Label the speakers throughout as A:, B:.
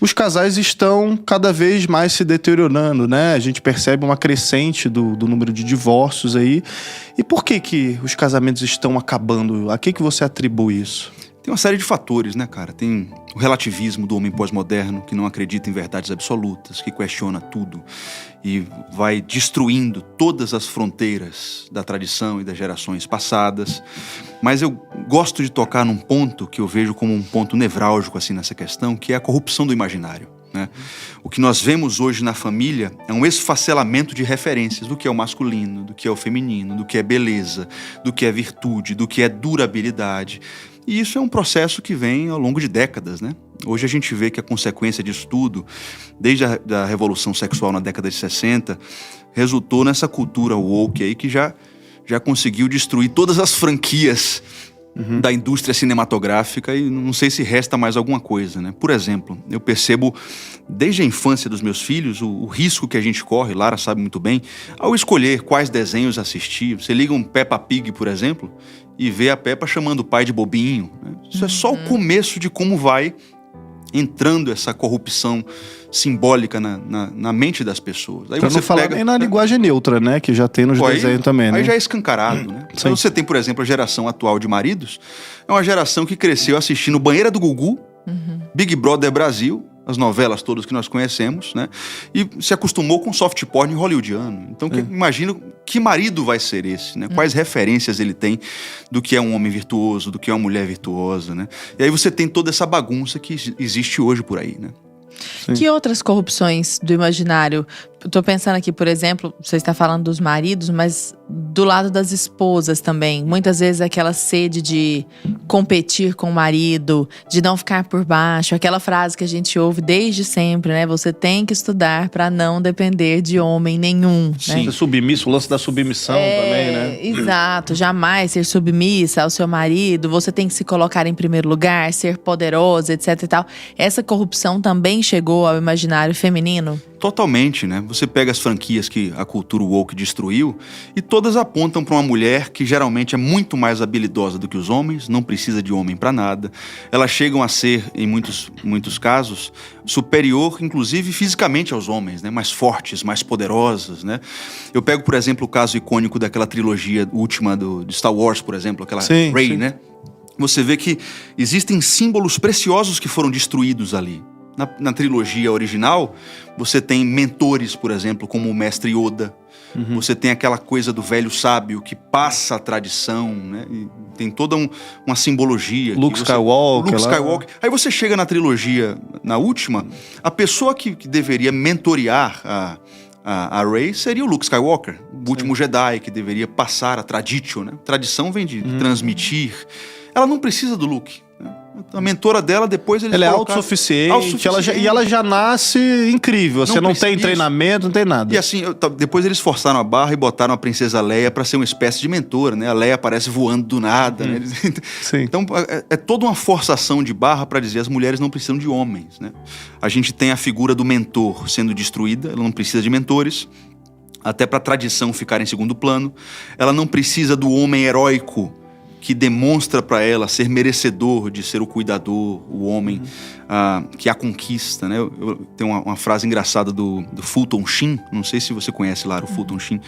A: os casais estão cada vez mais se deteriorando, né? A gente percebe uma crescente do número de divórcios aí. E por que os casamentos estão acabando? A que você atribui isso?
B: Tem uma série de fatores, né, cara? Tem o relativismo do homem pós-moderno, que não acredita em verdades absolutas, que questiona tudo e vai destruindo todas as fronteiras da tradição e das gerações passadas. Mas eu gosto de tocar num ponto que eu vejo como um ponto nevrálgico assim, nessa questão, que é a corrupção do imaginário, né? O que nós vemos hoje na família é um esfacelamento de referências do que é o masculino, do que é o feminino, do que é beleza, do que é virtude, do que é durabilidade. E isso é um processo que vem ao longo de décadas, né? Hoje a gente vê que a consequência disso tudo, desde a revolução sexual na década de 60, resultou nessa cultura woke aí que já conseguiu destruir todas as franquias da indústria cinematográfica e não sei se resta mais alguma coisa, né? Por exemplo, eu percebo desde a infância dos meus filhos o risco que a gente corre, Lara sabe muito bem, ao escolher quais desenhos assistir. Você liga um Peppa Pig, por exemplo, e vê a Peppa chamando o pai de bobinho, né? Isso é só o começo de como vai entrando essa corrupção simbólica na mente das pessoas. Aí
A: pra
B: você
A: não falar nem na linguagem neutra, né? Que já tem nos desenhos também, né?
B: Aí já é escancarado, né? Então você tem, por exemplo, a geração atual de maridos, é uma geração que cresceu assistindo Banheira do Gugu, Big Brother Brasil, as novelas todas que nós conhecemos, né? E se acostumou com soft porn hollywoodiano. Então, imagina que marido vai ser esse, né? Quais referências ele tem do que é um homem virtuoso, do que é uma mulher virtuosa, né? E aí você tem toda essa bagunça que existe hoje por aí, né?
C: Sim. Que outras corrupções do imaginário? Tô pensando aqui, por exemplo, você está falando dos maridos, mas do lado das esposas também. Muitas vezes aquela sede de competir com o marido, de não ficar por baixo. Aquela frase que a gente ouve desde sempre, né? Você tem que estudar para não depender de homem nenhum.
A: Sim,
C: né?
A: Submisso, o lance da submissão também, né?
C: Exato, jamais ser submissa ao seu marido. Você tem que se colocar em primeiro lugar, ser poderosa, etc e tal. Essa corrupção também chegou ao imaginário feminino?
B: Totalmente, né? Você pega as franquias que a cultura woke destruiu e todas apontam para uma mulher que geralmente é muito mais habilidosa do que os homens, não precisa de homem para nada. Elas chegam a ser, em muitos casos, superior, inclusive fisicamente aos homens, né? Mais fortes, mais poderosas, né? Eu pego, por exemplo, o caso icônico daquela trilogia última de Star Wars, por exemplo, aquela Rey, né? Você vê que existem símbolos preciosos que foram destruídos ali. Na trilogia original, você tem mentores, por exemplo, como o mestre Yoda. Você tem aquela coisa do velho sábio que passa a tradição, né? E tem toda uma simbologia.
A: Luke Skywalker.
B: Aí você chega na trilogia, na última, a pessoa que deveria mentorear a Rey seria o Luke Skywalker, o último Jedi que deveria passar a traditio, né? Tradição vem de transmitir. Ela não precisa do Luke. A mentora dela, depois eles
A: ela é autossuficiente. Ela já nasce incrível. Você não tem treinamento, não tem nada.
B: E assim, depois eles forçaram a barra e botaram a princesa Leia pra ser uma espécie de mentora, né? A Leia aparece voando do nada, né? Então é toda uma forçação de barra pra dizer as mulheres não precisam de homens, né? A gente tem a figura do mentor sendo destruída, ela não precisa de mentores, até pra tradição ficar em segundo plano. Ela não precisa do homem heróico que demonstra para ela ser merecedor de ser o cuidador, o homem que a conquista, né? Eu tenho uma frase engraçada do Fulton Sheen, não sei se você conhece lá o Fulton Sheen.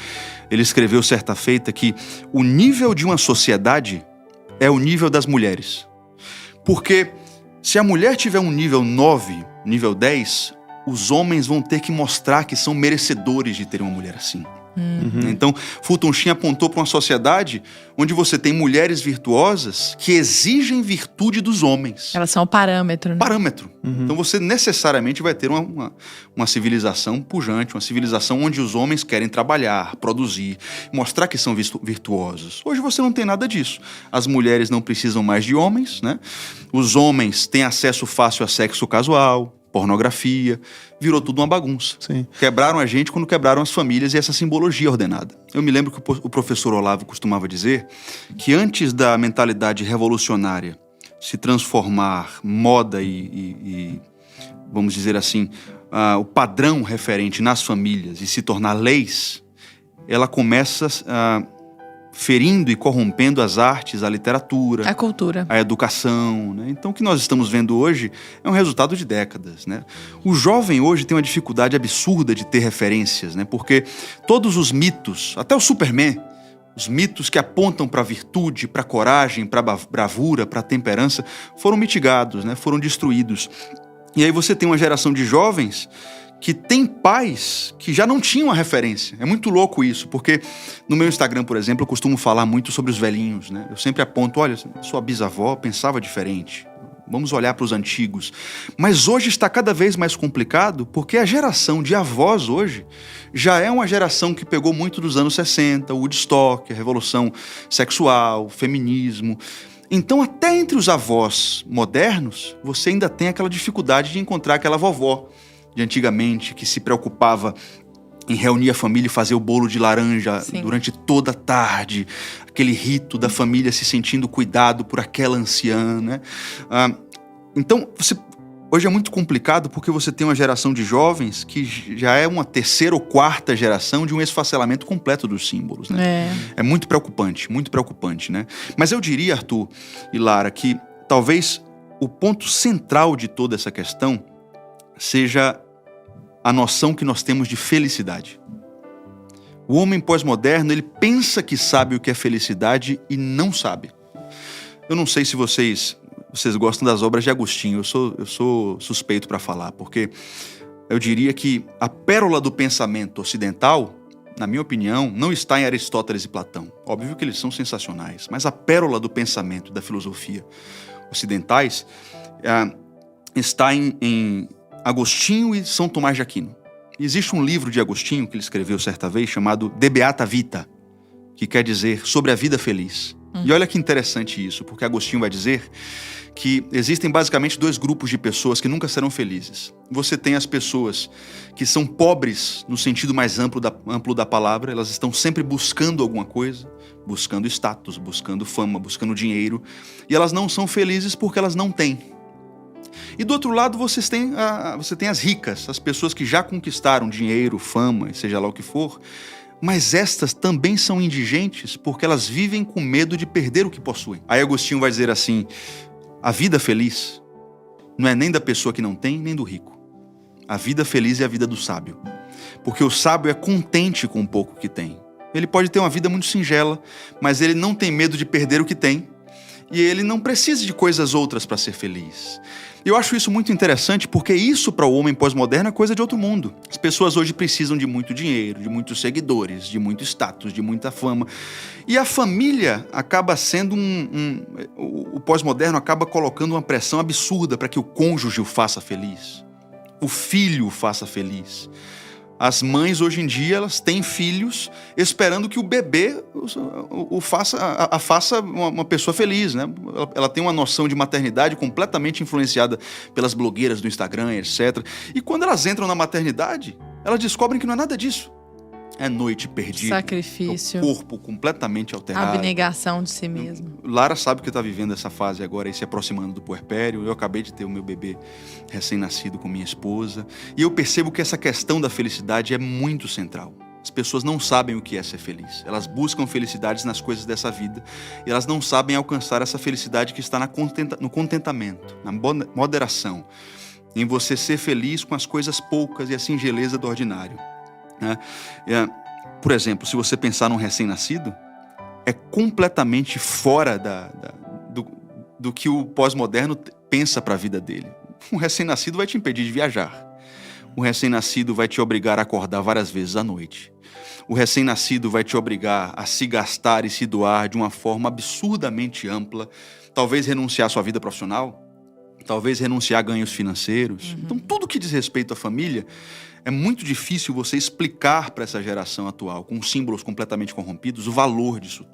B: Ele escreveu certa feita que o nível de uma sociedade é o nível das mulheres. Porque se a mulher tiver um nível 9, nível 10, os homens vão ter que mostrar que são merecedores de ter uma mulher assim. Então, Fulton Sheen apontou para uma sociedade onde você tem mulheres virtuosas que exigem virtude dos homens.
C: Elas são o parâmetro, né?
B: Parâmetro. Então você necessariamente vai ter uma civilização pujante, uma civilização onde os homens querem trabalhar, produzir, mostrar que são virtuosos. Hoje você não tem nada disso. As mulheres não precisam mais de homens, né? Os homens têm acesso fácil a sexo casual, pornografia, virou tudo uma bagunça.
A: Sim.
B: Quebraram a gente quando quebraram as famílias e essa simbologia ordenada. Eu me lembro que o professor Olavo costumava dizer que antes da mentalidade revolucionária se transformar moda e vamos dizer assim, o padrão referente nas famílias e se tornar leis, ela começa ferindo e corrompendo as artes, a literatura,
C: A cultura.
B: a educação, né? Então o que nós estamos vendo hoje é um resultado de décadas, né? O jovem hoje tem uma dificuldade absurda de ter referências, né? Porque todos os mitos, até o Superman, os mitos que apontam para a virtude, para a coragem, para a bravura, para a temperança, foram mitigados, né? Foram destruídos. E aí você tem uma geração de jovens que tem pais que já não tinham a referência. É muito louco isso, porque no meu Instagram, por exemplo, eu costumo falar muito sobre os velhinhos, né? Eu sempre aponto, olha, sua bisavó pensava diferente. Vamos olhar para os antigos. Mas hoje está cada vez mais complicado, porque a geração de avós hoje já é uma geração que pegou muito dos anos 60, o Woodstock, a revolução sexual, o feminismo. Então, até entre os avós modernos, você ainda tem aquela dificuldade de encontrar aquela vovó de antigamente, que se preocupava em reunir a família e fazer o bolo de laranja
C: Sim.
B: durante toda a tarde, aquele rito da família se sentindo cuidado por aquela anciã, né? Então, hoje é muito complicado porque você tem uma geração de jovens que já é uma terceira ou quarta geração de um esfacelamento completo dos símbolos, né? É muito preocupante, né? Mas eu diria, Arthur e Lara, que talvez o ponto central de toda essa questão seja a noção que nós temos de felicidade. O homem pós-moderno, ele pensa que sabe o que é felicidade e não sabe. Eu não sei se vocês gostam das obras de Agostinho, eu sou suspeito para falar, porque eu diria que a pérola do pensamento ocidental, na minha opinião, não está em Aristóteles e Platão. Óbvio que eles são sensacionais, mas a pérola do pensamento da filosofia ocidentais está em Agostinho e São Tomás de Aquino. Existe um livro de Agostinho que ele escreveu certa vez chamado De Beata Vita, que quer dizer sobre a vida feliz. E olha que interessante isso, porque Agostinho vai dizer que existem basicamente dois grupos de pessoas que nunca serão felizes. Você tem as pessoas que são pobres no sentido mais amplo da palavra, elas estão sempre buscando alguma coisa, buscando status, buscando fama, buscando dinheiro, e elas não são felizes porque elas não têm. E do outro lado você tem as ricas, as pessoas que já conquistaram dinheiro, fama, seja lá o que for, mas estas também são indigentes porque elas vivem com medo de perder o que possuem. Aí Agostinho vai dizer assim, a vida feliz não é nem da pessoa que não tem, nem do rico. A vida feliz é a vida do sábio, porque o sábio é contente com o pouco que tem. Ele pode ter uma vida muito singela, mas ele não tem medo de perder o que tem, e ele não precisa de coisas outras para ser feliz. Eu acho isso muito interessante porque isso para o homem pós-moderno é coisa de outro mundo. As pessoas hoje precisam de muito dinheiro, de muitos seguidores, de muito status, de muita fama. E a família acaba sendo o pós-moderno acaba colocando uma pressão absurda para que o cônjuge o faça feliz, o filho o faça feliz. As mães hoje em dia elas têm filhos esperando que o bebê faça uma pessoa feliz, né? Ela tem uma noção de maternidade completamente influenciada pelas blogueiras do Instagram, etc. E quando elas entram na maternidade, elas descobrem que não é nada disso. É noite perdida,
C: sacrifício,
B: é o corpo completamente alterado,
C: abnegação de si mesmo.
B: Lara sabe que está vivendo essa fase agora e se aproximando do puerpério. Eu acabei de ter o meu bebê recém-nascido com minha esposa. E eu percebo que essa questão da felicidade é muito central. As pessoas não sabem o que é ser feliz. Elas buscam felicidades nas coisas dessa vida. E elas não sabem alcançar essa felicidade que está no contentamento, na moderação. Em você ser feliz com as coisas poucas e a singeleza do ordinário. Por exemplo, se você pensar num recém-nascido, é completamente fora do que o pós-moderno pensa para a vida dele. Um recém-nascido vai te impedir de viajar. O recém-nascido vai te obrigar a acordar várias vezes à noite. O recém-nascido vai te obrigar a se gastar e se doar de uma forma absurdamente ampla, talvez renunciar à sua vida profissional, talvez renunciar a ganhos financeiros. Então, tudo que diz respeito à família, é muito difícil você explicar para essa geração atual, com símbolos completamente corrompidos, o valor disso.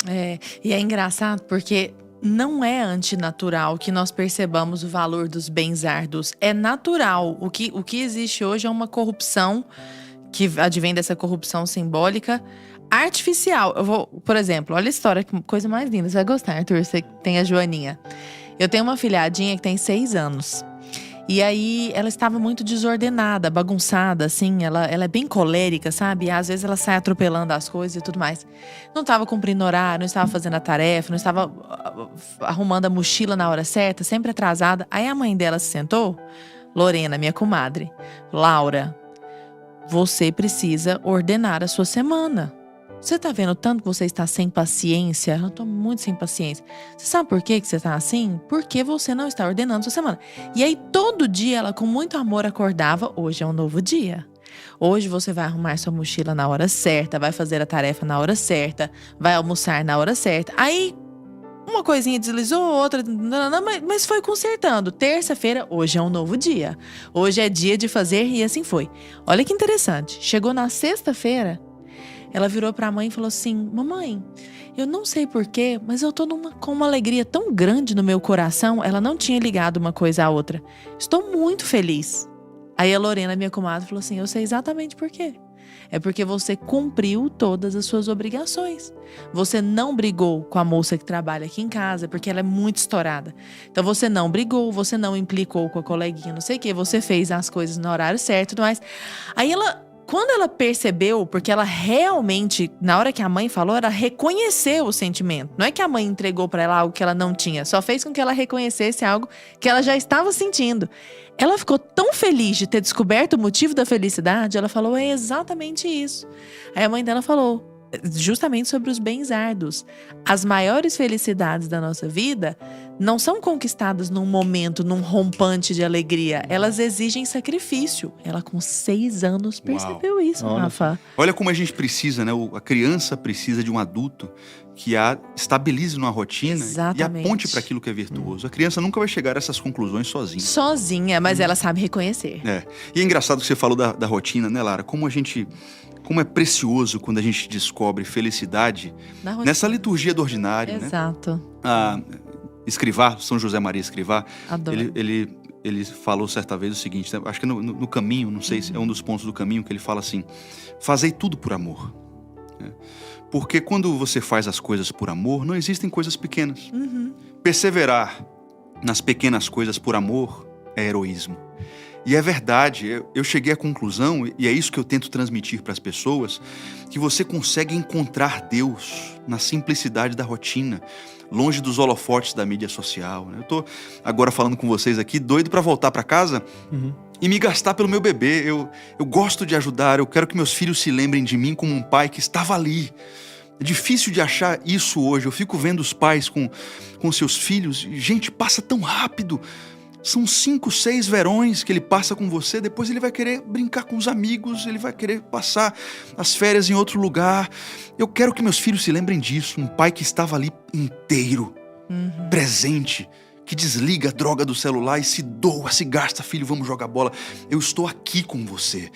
C: E é engraçado porque não é antinatural que nós percebamos o valor dos bens árduos. É natural. O que existe hoje é uma corrupção que advém dessa corrupção simbólica artificial. Por exemplo, olha a história, que coisa mais linda. Você vai gostar, Arthur, você tem a Joaninha. Eu tenho uma filhadinha que tem 6 anos. E aí ela estava muito desordenada, bagunçada, assim. Ela é bem colérica, sabe? E às vezes ela sai atropelando as coisas e tudo mais. Não estava cumprindo horário, não estava fazendo a tarefa, não estava arrumando a mochila na hora certa, sempre atrasada. Aí a mãe dela se sentou, Lorena, minha comadre, Laura, você precisa ordenar a sua semana. Você tá vendo tanto que você está sem paciência? Eu tô muito sem paciência. Você sabe por que você tá assim? Porque você não está ordenando sua semana. E aí, todo dia, ela com muito amor acordava. Hoje é um novo dia. Hoje você vai arrumar sua mochila na hora certa, vai fazer a tarefa na hora certa, vai almoçar na hora certa. Aí, uma coisinha deslizou, outra... Mas foi consertando. Terça-feira, hoje é um novo dia. Hoje é dia de fazer e assim foi. Olha que interessante. Chegou na sexta-feira... Ela virou pra mãe e falou assim: mamãe, eu não sei porquê, mas eu tô com uma alegria tão grande no meu coração. Ela não tinha ligado uma coisa à outra. Estou muito feliz. Aí a Lorena, minha comadre, falou assim: eu sei exatamente por quê. É porque você cumpriu todas as suas obrigações. Você não brigou com a moça que trabalha aqui em casa, porque ela é muito estourada. Então você não brigou, você não implicou com a coleguinha, não sei o quê. Você fez as coisas no horário certo e tudo mais. Aí quando ela percebeu, porque ela realmente, na hora que a mãe falou, ela reconheceu o sentimento. Não é que a mãe entregou pra ela algo que ela não tinha, só fez com que ela reconhecesse algo que ela já estava sentindo. Ela ficou tão feliz de ter descoberto o motivo da felicidade, ela falou: é exatamente isso. Aí a mãe dela falou justamente sobre os bens árduos. As maiores felicidades da nossa vida não são conquistadas num momento, num rompante de alegria. Elas exigem sacrifício. Ela com 6 anos percebeu isso, Rafa.
B: Olha como a gente precisa, né? A criança precisa de um adulto que a estabilize numa rotina.
C: Exatamente.
B: E aponte para aquilo que é virtuoso. A criança nunca vai chegar a essas conclusões sozinha.
C: Sozinha, mas ela sabe reconhecer.
B: E é engraçado que você falou da rotina, né, Lara? Como é precioso quando a gente descobre felicidade nessa liturgia do ordinário.
C: Exato.
B: Né? Escrivá, São José Maria Escrivá,
C: Adoro.
B: ele falou certa vez o seguinte, né? Acho que no caminho, não sei se é um dos pontos do caminho, que ele fala assim: fazei tudo por amor. Porque quando você faz as coisas por amor, não existem coisas pequenas. Perseverar nas pequenas coisas por amor é heroísmo. E é verdade, eu cheguei à conclusão, e é isso que eu tento transmitir para as pessoas, que você consegue encontrar Deus na simplicidade da rotina, longe dos holofotes da mídia social. Eu tô agora falando com vocês aqui, doido para voltar para casa e me gastar pelo meu bebê. Eu gosto de ajudar, eu quero que meus filhos se lembrem de mim como um pai que estava ali. É difícil de achar isso hoje. Eu fico vendo os pais com seus filhos, e, gente, passa tão rápido. São 5, 6 verões que ele passa com você, depois ele vai querer brincar com os amigos, ele vai querer passar as férias em outro lugar. Eu quero que meus filhos se lembrem disso, um pai que estava ali inteiro, presente, que desliga a droga do celular e se doa, se gasta: filho, vamos jogar bola, eu estou aqui com você.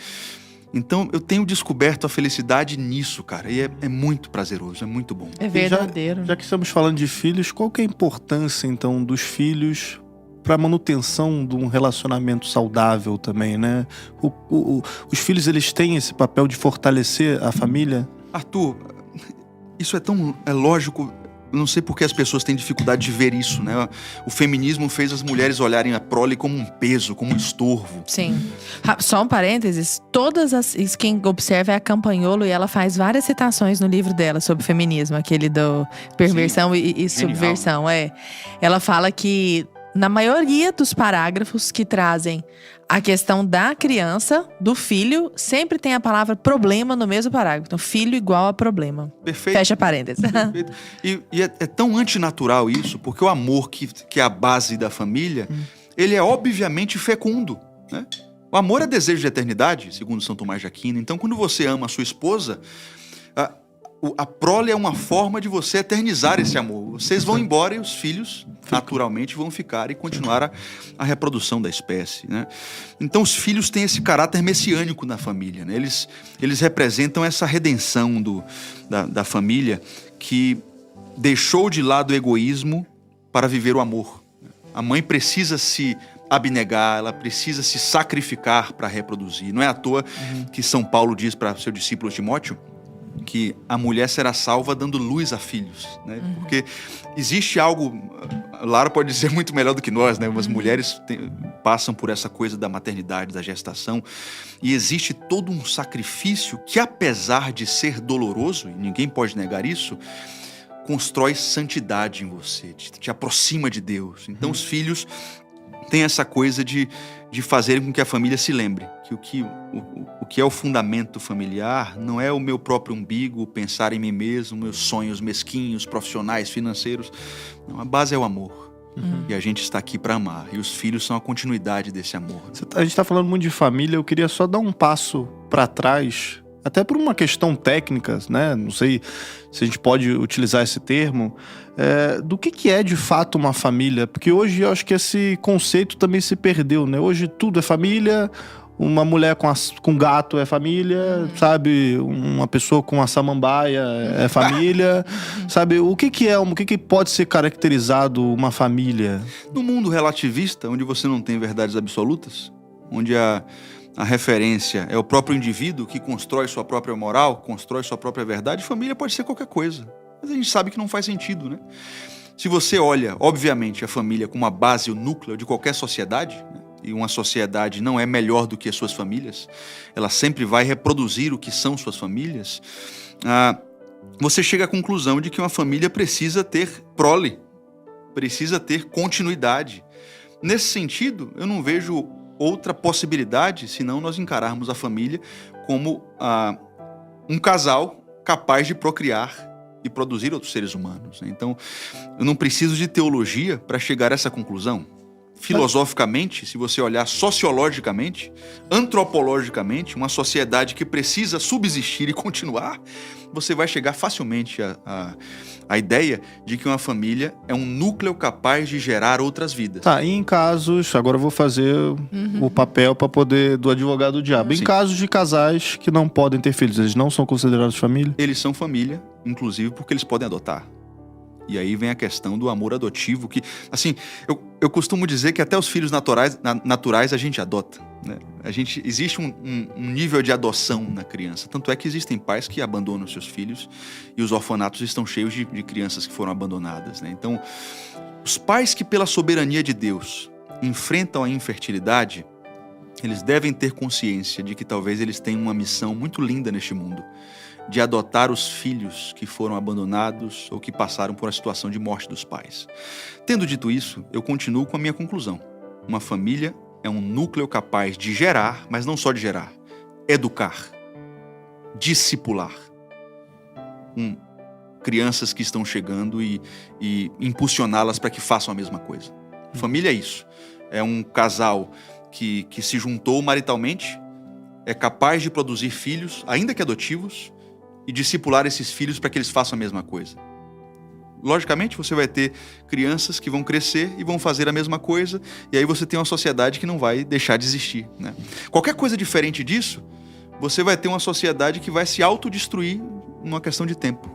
B: Então eu tenho descoberto a felicidade nisso, cara, e é muito prazeroso, é muito bom.
C: É verdadeiro.
A: Já que estamos falando de filhos, qual que é a importância então dos filhos para a manutenção de um relacionamento saudável também, né? Os filhos, eles têm esse papel de fortalecer a família?
B: Arthur, isso é lógico. Eu não sei por que as pessoas têm dificuldade de ver isso, né? O feminismo fez as mulheres olharem a prole como um peso, como um estorvo.
C: Sim. Só um parênteses, quem observa é a Campanholo, e ela faz várias citações no livro dela sobre feminismo, aquele do perversão e subversão. Ela fala que na maioria dos parágrafos que trazem a questão da criança, do filho, sempre tem a palavra problema no mesmo parágrafo. Então, filho igual a problema.
B: Perfeito.
C: Fecha parênteses.
B: Perfeito. E é tão antinatural isso, porque o amor que é a base da família, ele é obviamente fecundo, né? O amor é desejo de eternidade, segundo São Tomás de Aquino. Então, quando você ama a sua esposa, a prole é uma forma de você eternizar esse amor. Vocês vão embora e os filhos, naturalmente, vão ficar e continuar a reprodução da espécie, né? Então, os filhos têm esse caráter messiânico na família, né? Eles representam essa redenção da família que deixou de lado o egoísmo para viver o amor. A mãe precisa se abnegar, ela precisa se sacrificar para reproduzir. Não é à toa que São Paulo diz para seu discípulo Timóteo que a mulher será salva dando luz a filhos, né? Porque existe algo, Lara pode dizer muito melhor do que nós, né? As mulheres passam por essa coisa da maternidade, da gestação, e existe todo um sacrifício que, apesar de ser doloroso, e ninguém pode negar isso, constrói santidade em você, te aproxima de Deus. Então os filhos têm essa coisa de fazer com que a família se lembre que o que é o fundamento familiar não é o meu próprio umbigo, pensar em mim mesmo, meus sonhos mesquinhos, profissionais, financeiros. Não, a base é o amor. E a gente está aqui para amar. E os filhos são a continuidade desse amor.
A: A gente está falando muito de família, eu queria só dar um passo para trás, até por uma questão técnica, né? Não sei se a gente pode utilizar esse termo, do que é de fato uma família, porque hoje eu acho que esse conceito também se perdeu, né? Hoje tudo é família, uma mulher com gato é família, sabe? Uma pessoa com a samambaia é família, sabe? O que pode ser caracterizado uma família?
B: No mundo relativista, onde você não tem verdades absolutas, onde a referência é o próprio indivíduo que constrói sua própria moral, constrói sua própria verdade, família pode ser qualquer coisa. Mas a gente sabe que não faz sentido, né? Se você olha, obviamente, a família como a base, o núcleo de qualquer sociedade, né? E uma sociedade não é melhor do que as suas famílias, ela sempre vai reproduzir o que são suas famílias, você chega à conclusão de que uma família precisa ter prole, precisa ter continuidade. Nesse sentido, eu não vejo outra possibilidade senão nós encararmos a família como um casal capaz de procriar e produzir outros seres humanos, né? Então, eu não preciso de teologia para chegar a essa conclusão. Filosoficamente, se você olhar sociologicamente, antropologicamente, uma sociedade que precisa subsistir e continuar, você vai chegar facilmente à ideia de que uma família é um núcleo capaz de gerar outras vidas.
A: Tá, e em casos, agora eu vou fazer o papel do advogado do diabo.
B: Sim.
A: Em casos de casais que não podem ter filhos, eles não são considerados família?
B: Eles são família, inclusive porque eles podem adotar. E aí vem a questão do amor adotivo, que, assim, eu costumo dizer que até os filhos naturais a gente adota, né? Existe um nível de adoção na criança. Tanto é que existem pais que abandonam seus filhos e os orfanatos estão cheios de crianças que foram abandonadas, né? Então, os pais que, pela soberania de Deus, enfrentam a infertilidade, eles devem ter consciência de que talvez eles tenham uma missão muito linda neste mundo, de adotar os filhos que foram abandonados ou que passaram por uma situação de morte dos pais. Tendo dito isso, eu continuo com a minha conclusão. Uma família é um núcleo capaz de gerar, mas não só de gerar, educar, discipular. Crianças que estão chegando e impulsioná-las para que façam a mesma coisa. Família é isso. É um casal que se juntou maritalmente, é capaz de produzir filhos, ainda que adotivos, e discipular esses filhos para que eles façam a mesma coisa. Logicamente, você vai ter crianças que vão crescer e vão fazer a mesma coisa, e aí você tem uma sociedade que não vai deixar de existir, né? Qualquer coisa diferente disso, você vai ter uma sociedade que vai se autodestruir numa questão de tempo.